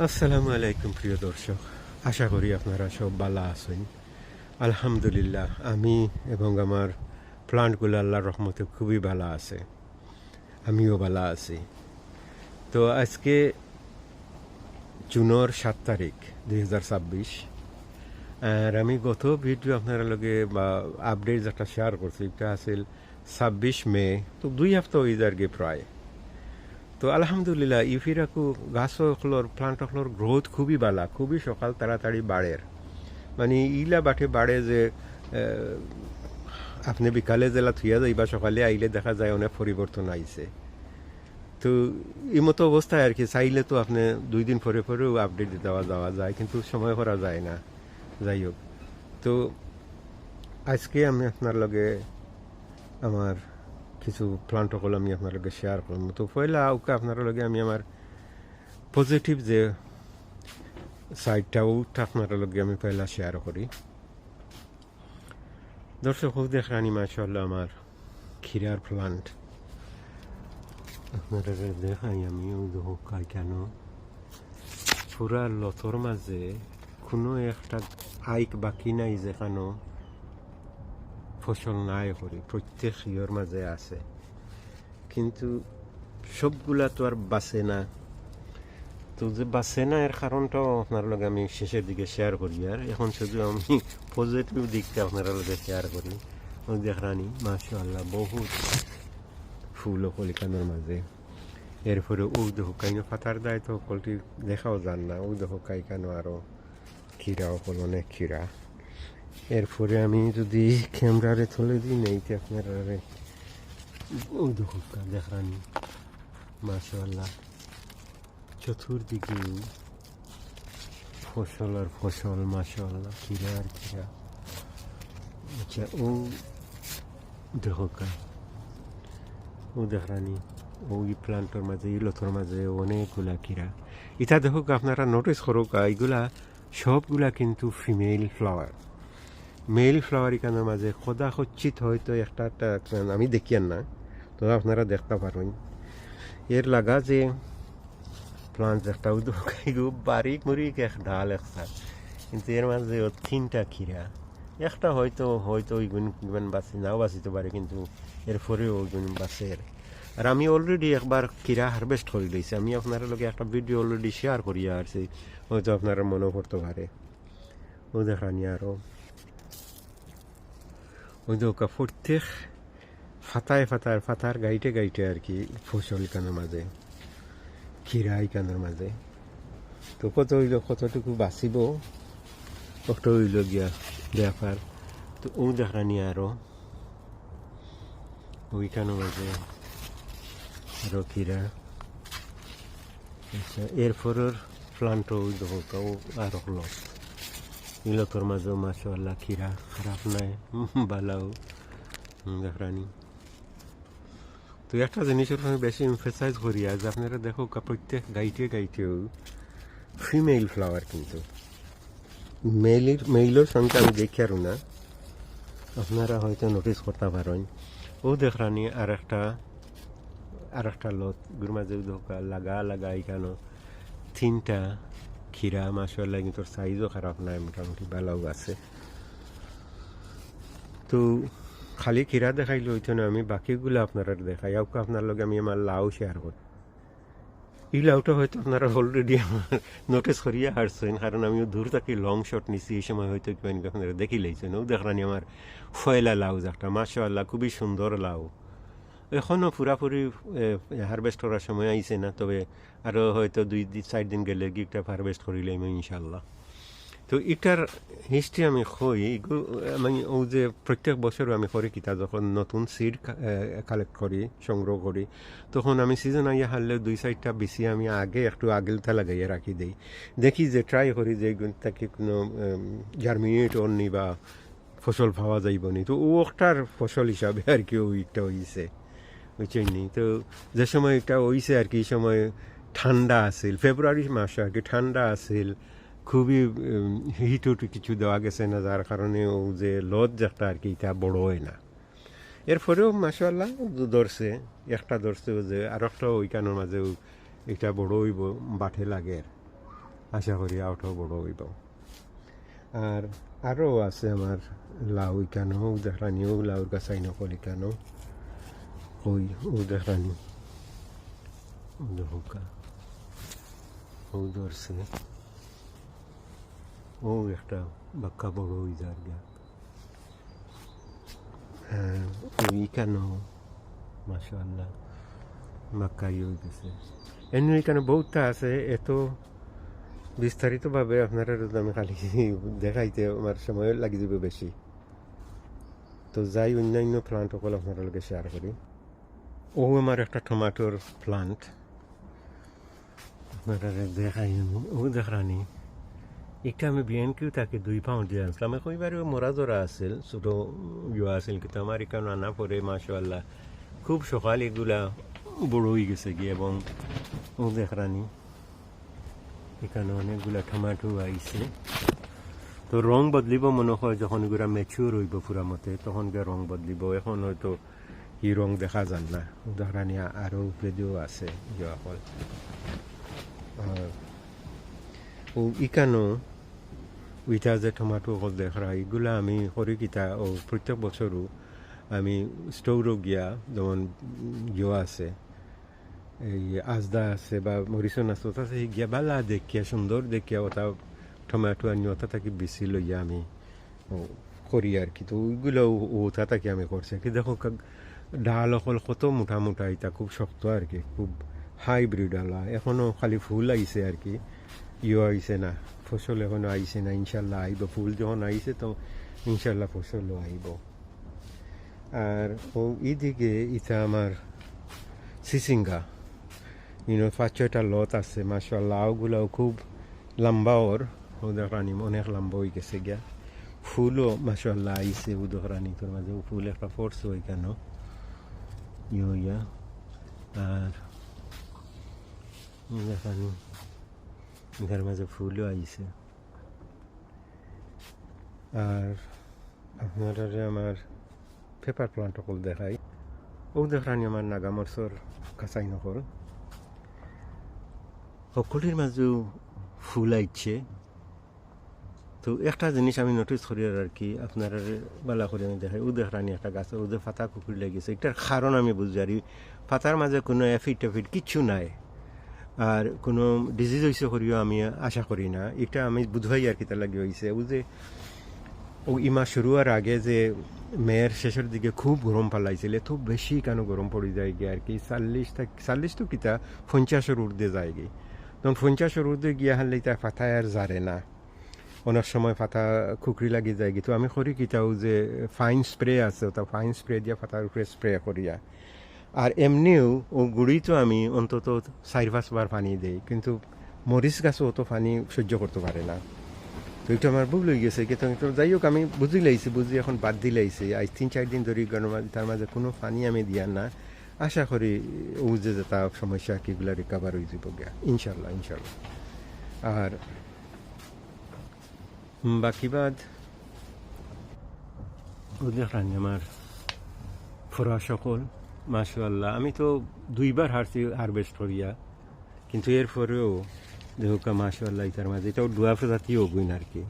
আসসালামু আলাইকুম প্রিয় দর্শক, আশা করি আপনারা সব ভালো আছেন। আলহামদুলিল্লাহ, আমি এবং আমার প্লান্টগুলো আল্লাহর রহমতে খুবই ভালো আছে, আমিও ভালো আছি। তো আজকে জুনের 7 তারিখ 2026, আর আমি গত ভিডিও আপনার লগে বা আপডেট যেটা শেয়ার করছি এটা আছিল 26 মে। তো 2 সপ্তাহ হয়ে যায় প্রায়। তো আলহামদুলিল্লাহ ইফিরাকু গাছগুলোর প্লান্টগুলোর গ্রোথ খুবই ভালো, খুবই সকাল তাড়াতাড়ি বাড়ের। মানে ইলা বাটে বাড়ে যে আপনি বিকালে জেলা থুয়া যাই বা সকালে আইলে দেখা যায় অনেক পরিবর্তন আইছে। তো এই মতো অবস্থায় আর কি চাইলে তো আপনি 2 দিন পরে পরেও আপডেট দেওয়া যাওয়া যায়, কিন্তু সময় করা যায় না। যাই হোক, তো আজকে আমি আপনার লগে আমার কিছু প্লান্টকল আমি আপনার লগে শেয়ার করব। তো পয়লা ওকে আপনার লগে আমি আমার পজিটিভ যে সাইডটা ওটা আপনার লগে আমি পয়লা শেয়ার করি। দর্শক দেখানি মাশাআল্লাহ আমার ক্ষীরার প্লান্ট আপনারা দেখাই আমি কাই কেন পুরা লতর মাঝে কোনো একটা আইক বাকি নাই যেখানো ফসল নাই করি, প্রত্যেক ইয়ের মাঝে আছে, কিন্তু সবগুলা তো আর বাঁচে না। তো যে বাঁচে না এর কারণটাও আপনার লগে আমি শেষের দিকে শেয়ার করি। আর এখন শুধু আমি পজিটিভ দিকটা আপনার লগে শেয়ার করি। ওই দেখানি মাশাআল্লাহ বহুত ফুল ও কলিকানোর মাঝে। এরপরে ও দেখো কাইনো ফাতার দেয় তো কলটি দেখাও যান না। ও দেখো কাই কেন আরো ক্ষীরা হল অনেক ক্ষীরা। এরপরে আমি যদি ক্যামেরারে তুলে দিই নেইতে আপনারা ও দেখো দেখানি মাশাআল্লাহ চতুর্দিকে ফসল আর ফসল মাশাআল্লাহ ক্ষীরা আর ক্ষীরা। আচ্ছা ও দেখো ও দেখানি ওই প্লান্টর মাঝে ইলতর মাঝে অনেকগুলা ক্ষীরা। এটা দেখুক আপনারা নোটিস করুক, এইগুলা সবগুলা কিন্তু ফিমেল ফ্লাওয়ার। মেল ফ্লাওয়ার এখানের মাঝে খোদা খচ্ছিত হয়তো একটা আমি দেখিয়েন না, তো আপনারা দেখতে পারেন এর লাগা যে প্লান্ট একটা বারিক মুরিক এক ডাল একটা, কিন্তু এর মাঝে 3টা ক্ষীরা। একটা হয়তো ওইগুন বাঁচি নাও বাঁচিতে পারে, কিন্তু এরপরেও ওইগুন বাঁচের। আর আমি অলরেডি একবার ক্ষীরা হারভেস্ট করে দিয়েছি। আমি আপনার লগে একটা ভিডিও অলরেডি শেয়ার করিয়া আসছি, হয়তো আপনারা মনে পড়তে পারে। ও দেখানি আরও ওই যে প্রত্যেক ফাতার গাইটে গাইটে আর কি ফসল কানের মাঝে, ক্ষীরা কানের মাঝে। তো কত হইল কতটুকু বাঁচিব কত হইল গিয়া ব্যাপার। তো ও দেখানি আরো ওইখানের মাঝে আরো ক্ষীরা। আচ্ছা এরপরের প্লান্ট ওই দেখা আরো হলো ইলতর মাঝেও মাশাআল্লাহ ক্ষীরা খারাপ নাই, বালাও দেখানি। তো একটা জিনিসের আমি বেশি এমফেসাইজ করি, আজ আপনারা দেখো প্রত্যেক গাইটেও ফিমেল ফ্লাওয়ার, কিন্তু মেইলের সংখ্যা আমি দেখি আর না, আপনারা হয়তো নোটিস করতে পারেন। ও দেখানি আর একটা লত গুর মাঝে লাগা এখানে 3টা ক্ষীরা মাশাআল্লাহ, কিন্তু সাইজও খারাপ নাই, মোটামুটি ভালোও আছে। তো খালি ক্ষীরা দেখাইলে হইতো না, আমি বাকিগুলো আপনারা দেখাই। আপনার লগে আমি আমার লাউ শেয়ার করি। এই লাউটা হয়তো আপনারা অলরেডি নোটিস করিয়া হারছেন, কারণ আমিও দূর থেকে লং শট নিছি। এই সময় হয়তো আপনারা দেখি লাইছেন। ও দেখানি আমার ফয়লা লাউ একটা মাশাআল্লাহ খুবই সুন্দর লাউ। এখনও পুরাপুরি হারভেস্ট করার সময় আইছে না, তবে আরও হয়তো 2-4 দিন গেলে গিকটা হারভেস্ট করিলে আমি ইনশাল্লাহ। তো এটার হিস্ট্রি আমি কই, আমি ও যে প্রত্যেক বছর আমি করি কিতা, যখন নতুন সিড কালেক্ট করি সংগ্রহ করি, তখন আমি সিজন আইয়া হারলে 2-4টা বেশি আমি একটু আগেলটা লাগাইয়া রাখি দিই। দেখি যে ট্রাই করি যে তাকে কোনো জার্মিনেট অননি বা ফসল পাওয়া যাইব নি। তো ও একটার ফসল হিসাবে আর কি ওইটা হইছে, বুঝছেন নি। তো যে সময় এটা হইছে আর কি, এই সময় ঠান্ডা আছিল, ফেব্রুয়ারি মাস আর কি, ঠান্ডা আছিল, খুবই হিটও কিছু দেওয়া গেছে না, যার কারণে ও যে লত যেটা আর কি এটা বড় হয় না। এরপরেও মাশাআল্লাহ ধরছে, একটা ধরছে যে আর একটা ওইখানের মাঝেও এটা বড় হইব বাঠে লাগে। আশা করি আউটও বড় হইব। আর আরও আছে আমার লাউ ইকানো দেখরানিও লাউর গাছ আইন কল ইকানো ওই ও দেখরানি হুকা ও ধরছে ও একটা বাক্কা বড় হয়ে যার গা। হ্যাঁ ওই ইকানো মাশাআল্লাহ বাক্কাই হয়ে গেছে। এমনি এখানে বহুতটা আছে, এত বিস্তারিতভাবে আপনারা আমি খালি দেখাইতে আমার সময় লাগি যাবে বেশি। তো যাই অন্যান্য প্লান্ট সকল আপনারা লোকে শেয়ার করি। ও আমার একটা টমাটোর প্লান্ট আপনারা দেখাই ও দেখানি। এটা আমি বিএনকিউ তাকে 2 পাউন্ড দিয়ে আনছিলাম। কইবারে মরা জরা আছিল ছোটো ইয়ে আছিল, কিন্তু আমার এখানে আনা পরে মাশাআল্লাহ খুব সকাল এগুলা বড় হয়ে গেছে গিয়ে। এবং ও দেখানি এখানে অনেকগুলা টমাটো আইছে। তো রং বদলিব মনে হয় যখন এগুলা ম্যাচিওর হইব পুরা মতে, তখন গিয়ে রং বদলিব। এখন হয়তো কি রং দেখা যান না। উদাহরণ আরও উপরেও আছে ইয়া হল। ও ইকানো উইটা যে টমাটো হল দেখা এগুলা আমি হরিকিতা ও প্রত্যেক বছরও আমি স্টোরও গিয়া যেমন ইয়ে আছে এই আজদা আছে বা মরিসন আছে, ওটা গিয়া বালা দেখিয়া সুন্দর দেখিয়া ওটা টমেটো আনি ওটা থাকি বেশি লইয়া আমি করি আর কি। তো ওইগুলো ওটা থাকি আমি করছি কি। দেখো ডাল অকল কত মোটা মোটা, এটা খুব শক্ত আর কি, খুব হাইব্রিড আলা। এখনও খালি ফুল আইছে আর কি, ইয়ে আইছে না, ফসল এখনও আইছে না। ইনশাল্লাহ আইব, ফুল যখন আইছে তো ইনশাল্লাহ ফসলও আইব। আর ও এইদিকে এটা আমার সিসিঙ্গা 5-6টা লত আছে মাশাআল্লাহ। ওগুলাও খুব লম্বা ওর উদরানি অনেক লম্বা হয়ে গেছে গিয়া। ফুলও মাশাআল্লাহ আইছে উদরানি, তোর মাঝে ফুল একটা ফোর্স হয়ে কেন ইয়া। আর দেখানি এখানে মাঝে ফুলও আইছে। আর আপনারা আমার পেপার প্লান্ট সকল দেখাই। ও দেখানি আমার নাগামরসর কাঁচাই নকল সকলের মাঝেও ফুল আইছে। তো একটা জিনিস আমি নোটিস করি আর কি, আপনারা বালা করে আমি দেখাই। ও দেখানি একটা গাছ ওদের পাতা কুকুর লেগেছে, এটার কারণ আমি বুঝি আর পাতার মাঝে কোনো এফিড টেফিড কিচ্ছু নাই, আর কোনো ডিজিজ হয়েছে করিও আমি আশা করি না। এটা আমি বুঝাই আর কি তার লাগে হয়েছে। ও যে ও ইমা শুরু হওয়ার আগে যে মেয়ের শেষের দিকে খুব গরম পালাইছিল, এত বেশি কেন গরম পড়ে যায় গিয়ে আর কি। 40 তো কিতা 50-এর ঊর্ধ্বে যায় গিয়ে। তখন 50-এর ঊর্ধ্বে গিয়া হারলে তার পাতায় আর জারে না, অনেক সময় পাতা খুকরি লাগি যায় গিয়ে। তো আমি করি কিটাও যে ফাইন স্প্রে আছে, ওটা ফাইন স্প্রে দিয়া পাতার উপরে স্প্রে করিয়া। আর এমনিও ও গুড়ি তো আমি অন্তত 4-5 বার পানি দেই, কিন্তু মরিচ গাছও অত পানি সহ্য করতে পারে না। তো এটা আমার ভুল হয়ে গেছে কিন্তু যাই হোক আমি বুঝি লাইছি, বুঝি এখন বাদ দিলাইছি। আজ 3-4 দিন ধরে তার মাঝে কোনো পানি আমি দিয়া না। আশা করি ও যে তা সমস্যা কিগুলা রিকাভার হয়ে যাব গিয়া ইনশাল্লাহ ইনশাল্লাহ। আর বাকি বাদ ওদের আমার ফোরা সকল মাশাআল্লাহ। আমি তো 2 বার হারভেস্ট করিয়া, কিন্তু এরপরেও দেখো মাশাআল্লাহ এটার মাঝে এটাও ডুয়া প্রজাতিও বইন আর কি,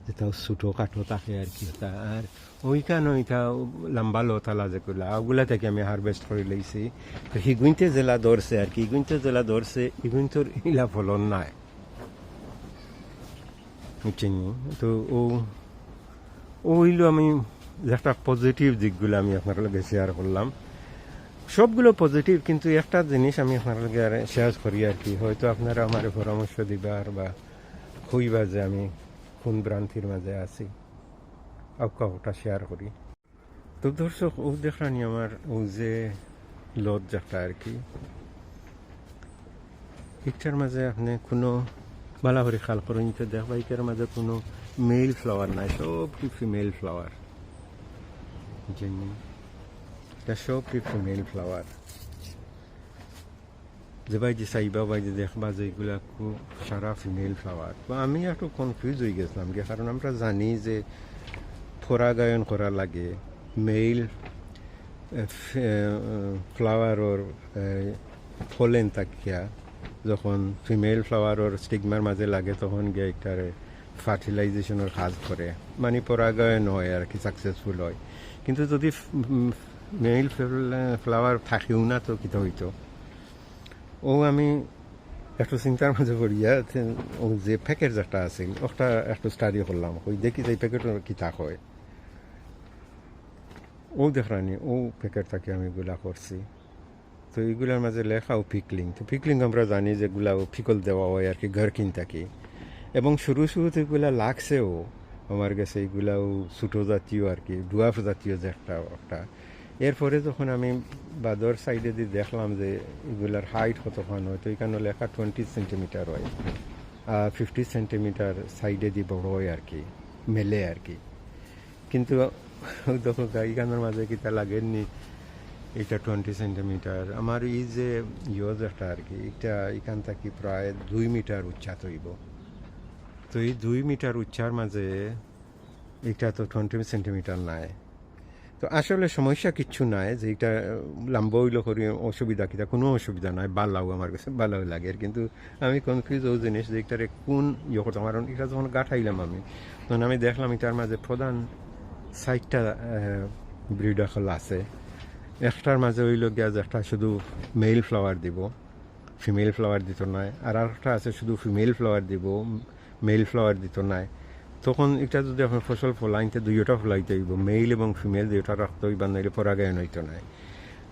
যেটাও ছোটো কাঠো থাকে আর কি। ওটা আর ওইখানে ওইটা লম্বা লতালা যেগুলা ওগুলা থেকে আমি হারভেস্ট করে লইছি। তো হিগুইনতে জেলা ধরছে আর কি, হিগুইনতে জেলা ধরছে, হিগুইনতর ইলা ফলন নাই বুঝছেন। তো ওইগুলো আমি একটা পজিটিভ দিকগুলো আমি আপনার লগে শেয়ার করলাম। সবগুলো পজিটিভ, কিন্তু একটা জিনিস আমি আপনার লগে শেয়ার করি আর কি, হয়তো আপনারা আমার পরামর্শ দিবার বা হইবা যে আমি কোন ভ্রান্তির মাঝে আছি, ওটা শেয়ার করি। তো দর্শক ও দেখানি আমার ও যে লজ্জাটা আর কি, ইটার মাঝে আপনি কোনো বালা করে খাল করে নিতে দেখবা ইটার মাঝে কোনো মেল ফ্লাওয়ার নাই, সব কি ফিমেল ফ্লাওয়ার। এটা সব কি ফিমেল ফ্লাওয়ার। যে ভাই যে চাইবা ভাই যে দেখবা যে এগুলা খুব সারা ফিমেল ফ্লাওয়ার। তো আমি একটু কনফিউজ হয়ে গেছিলাম কি, কারণ আমরা জানি যে পরাগায়ন করা লাগে মেল ফ্লাওয়ার ওর ফলেন তাকিয়া যখন ফিমেল ফ্লাওয়ারের স্টিগমার মাঝে লাগে তখন গিয়ে একটার ফার্টিলাইজেশনের কাজ করে মানে পরাগায়ন হয় আর কি সাকসেসফুল হয়। কিন্তু যদি মেল ফ্লাওয়ার থাকিও না তো কিতা হইতো। ও আমি একটু চিন্তার মাঝে পড়িয়া ও যে প্যাকেট যেটা আছে ওটা একটু স্টাডি করলাম, ওই দেখি যে এই প্যাকেটের কিতা হয়। ও দেখরানি ও প্যাকেট থাকি আমি এগুলা করছি। তো এইগুলার মাঝে লেখাও পিকলিং। তো পিকলিং আমরা জানি যেগুলা পিকল দেওয়া হয় আর কি ঘর কিন থাকি, এবং শুরুতে এগুলা লাগছেও আমার কাছে এইগুলাও ছোটো জাতীয় আর কি ডুয়াফ জাতীয় যে একটা। এরপরে যখন আমি বাদর সাইডে দিয়ে দেখলাম যে এগুলার হাইট কতক্ষণ হয়, তো এখানে লেখা 20 সেন্টিমিটার হয়, 50 সেন্টিমিটার সাইডে দিয়ে বড় হয় আর কি, মেলে আর কি। কিন্তু দেখো এখানের মাঝে কিতা লাগেননি এটা 20 সেন্টিমিটার। আমার এই যে ইয়জ একটা আর কি, এটা এখান থেকে প্রায় 2 মিটার উচ্চাত হইব। তো এই 2 মিটার উচ্চার মাঝে এটা তো 20 সেন্টিমিটার নাই। তো আসলে সমস্যা কিচ্ছু নাই যে এটা লম্বা হইল করি অসুবিধা কিতা, কোনো অসুবিধা নাই, ভালো আমার কাছে ভালো লাগে। কিন্তু আমি কনফিউজ ও জিনিস যে এটারে কোন ইয়ে করতাম, কারণ এটা যখন গাঠাইলাম আমি তখন আমি দেখলাম এটার মাঝে প্রধান 60টা ব্রিডাকল আছে। একটার মাঝে হইল গিয়া যে একটা শুধু মেল ফ্লাওয়ার দিব, ফিমেল ফ্লাওয়ার দিত নাই, আর একটা আছে শুধু ফিমেল ফ্লাওয়ার দিব, মেল ফ্লাওয়ার দিত নাই। তখন এটা যদি আপনার ফসল ফলাইতে দুইটা ফলাইতে হইব, মেল এবং ফিমেল দুইটা রাখতে হইব, নাইলে পরাগায়ন হইতো নাই।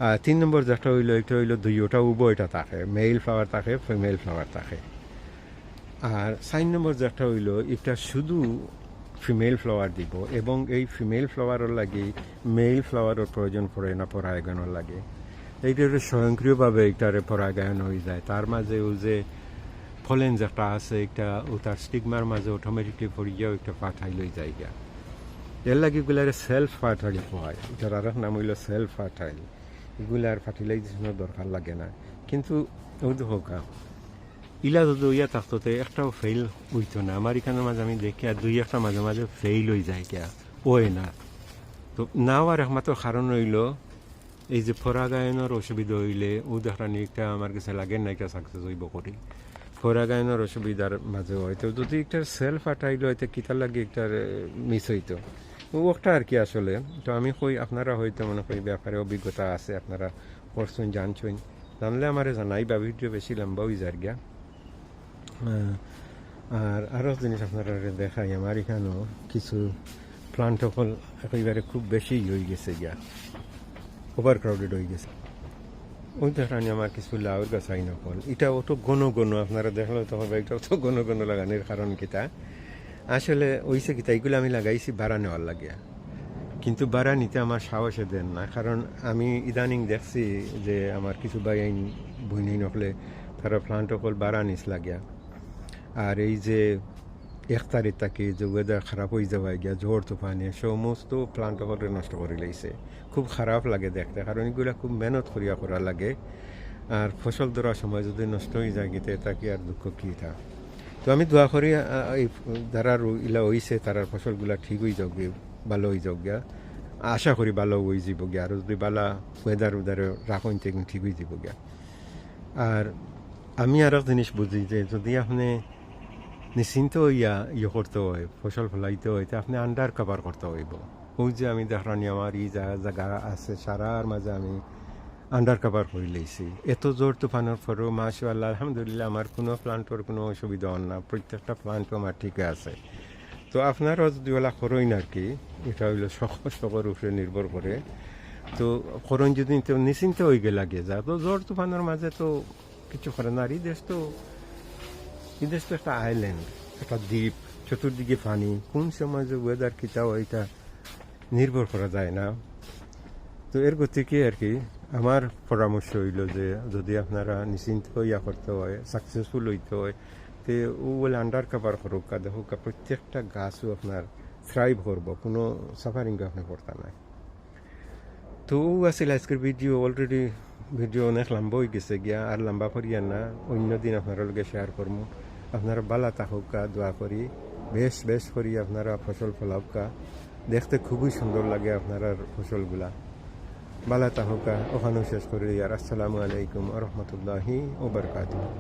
আর 3 নম্বর যেটা হইল এটা হইল দুইটা উভয়টা থাকে, মেল ফ্লাওয়ার থাকে, ফিমেল ফ্লাওয়ার থাকে। আর 4 নম্বর যেটা হইল এটা শুধু ফিমেল ফ্লাওয়ার দিব, এবং এই ফিমেল ফ্লাওয়ারের লাগে মেল ফ্লাওয়ারের প্রয়োজন পড়ে না পরাগায়নের লাগে। এইটার স্বয়ংক্রিয়ভাবে এটারে পরাগায়ন হয়ে যায়। তার মাঝে ও যে ফলেন যেটা আছে একটা ও তার স্টিগমার মাঝে অটোমেটিকলি পড়িয়াও একটা ফার্টাইল হয়ে যায় গিয়া। এর লাগে এগুলার সেলফ ফার্টাইল হয়, এটার আর নাম হইল সেলফ ফার্টাইল। এগুলার ফার্টিলাইজেশনের দরকার লাগে না। কিন্তু ও হোকা ইলা যদি ইয়া থাকতো একটাও ফেল হইতো না। আমার এখানের মাঝে আমি দেখি আর দুই একটা মাঝে মাঝে ফেল হয়ে যায় গিয়া, ওই না। তো না আর একমাত্র কারণ হইল এই যে পরাগায়নের অসুবিধা হইলে ও দেখানি একটা আমার কাছে লাগে না একটা সাকসেস হইব করি। পরাগায়নের অসুবিধার মাঝে হয়তো যদি একটা সেলফ ফার্টাইল হইতে কিতা লাগে একটা মিস হইতো ও একটা আর কি। আসলে তো আমি কই আপনারা হয়তো মনে করি ব্যাপারে অভিজ্ঞতা আছে, আপনারা করছেন জানছেন, জানলে আমার জানাই বা ভিডিও বেশি লম্বা হয়ে যায় গিয়া। আর আরও জিনিস আপনারা দেখাই, আমার এখানেও কিছু প্লান্ট সকল একেবারে খুব বেশি হয়ে গেছে গিয়া, ওভার ক্রাউডেড হয়ে গেছে। ওই দেখানি আমার কিছু লাউর গাছ আই নকল, এটা অত ঘন আপনারা দেখলে তখন এটা অত ঘন লাগানোর কারণ কিতা আসলে ওইসে কিতা এগুলো আমি লাগাইছি বাড়া নেওয়ার লাগিয়া, কিন্তু বাড়া নিতে আমার সাহসে দেন না। কারণ আমি ইদানিং দেখছি যে আমার কিছু বাইন বইনি নকলে তারা প্লান্ট সকল বাড়া নিস লাগিয়া। আর এই যে 1 তারিখ থেকে যে ওয়েদার খারাপ হয়ে যাওয়া গিয়া, ঝড় তুফানে সমস্ত প্লান্ট সকলে নষ্ট করে লাইছে। খুব খারাপ লাগে দেখতে, কারণ এগুলো খুব মেহনত করা লাগে। আর ফসল ধরার সময় যদি নষ্ট হয়ে যায় গিয়ে তাকে আর দুঃখ কী থা। তো আমি দোয়া করি এই যারা ইলা হইছে তারার ফসলগুলা ঠিক হয়ে যাক গিয়ে, ভালো হয়ে যাক গিয়া। আশা করি ভালো হয়ে যাব গিয়া, আর যদি বালা ওয়েদারে রাখুন ঠিক হয়ে যাব গিয়া। আর আমি আর এক জিনিস বুঝি যে যদি আপনি নিশ্চিন্ত ইয়ে করতে হয়, ফসল ফলাইতে হয়, তো আপনি আন্ডার কভার করতে হইব। ওই যে আমি দেখলানি আমার এই জায়গা আছে সারার মাঝে আমি আন্ডার কভার করে লইছি। এত জোর তুফানের পরেও মাশাআল্লাহ আলহামদুলিল্লাহ আমার কোনো প্লান্টের কোনো অসুবিধা হন না, প্রত্যেকটা প্লান্ট আমার ঠিক আছে। তো আপনারাও যদি ওলা করেন আর কি, এটা হইলো সকর উপরে নির্ভর করে। তো করেন যদি নিশ্চিন্ত হয়ে গেলে লাগে যা, তো জোর তুফানের মাঝে তো কিছু করে না। আর এই দেশ তো একটা আইল্যান্ড, একটা দ্বীপ, চতুর্দিকে পানি, কোন সময় যে ওয়েদার কিতা ওইটা নির্ভর করা যায় না। তো এর গতিকে আর কি আমার পরামর্শ হইল যে যদি আপনারা নিশ্চিন্ত ইয়া করতে হয়, সাকসেসফুল হইতে হয়, তো ও বলে আন্ডার কভার করুক, দেখুক প্রত্যেকটা গাছও আপনার থ্রাইভ করবো, কোনো সাফারিং আপনি করতে নাই। তো ও আসলে আজকের ভিডিও অলরেডি ভিডিও অনেক লম্বা হয়ে গেছে গিয়া, আর লম্বা করিয়া না, অন্য দিন আপনারা লগে শেয়ার করবো। আপনারা বালা থাকুকা, দোয়া করি বেশ করি আপনারা ফসল ফলাউকা, দেখতে খুবই সুন্দর লাগে আপনার ফসলগুলা। বালা থাকুকা, ওখানেও শেষ করি। আর আসসালামু আলাইকুম ওয়া রাহমাতুল্লাহি ওয়া বারাকাতুহু।